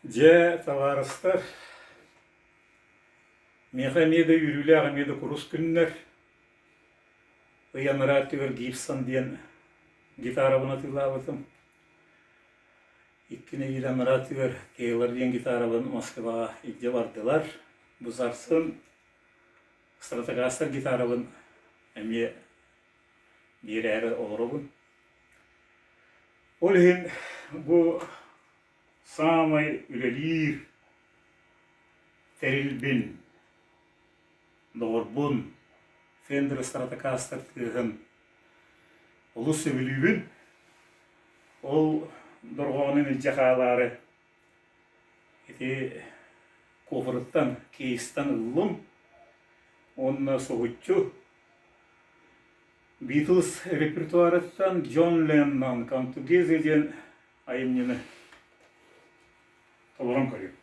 Же товарыстар, меха меде үрүлі меде курус күннер, ыяныра түгер Гибсон ден гитара бұны тылабытым. Иккіне ираныра түгер Тейлор ден гитара бұны Москваға идде бардылар. Бұзарсын Стратокастер гитара бұны әме бір әрі олыры бұны. Ол хен бұл самай үлелир терилбин doğrbun Fender Stratocaster тыгын улу сөбүлүбүн ол доргонун жакалары эти кофрыттан кейстан ылым онна согуччу Beatles репертуарыттан John Lennon Come Together ден айымнені толорон көрүп.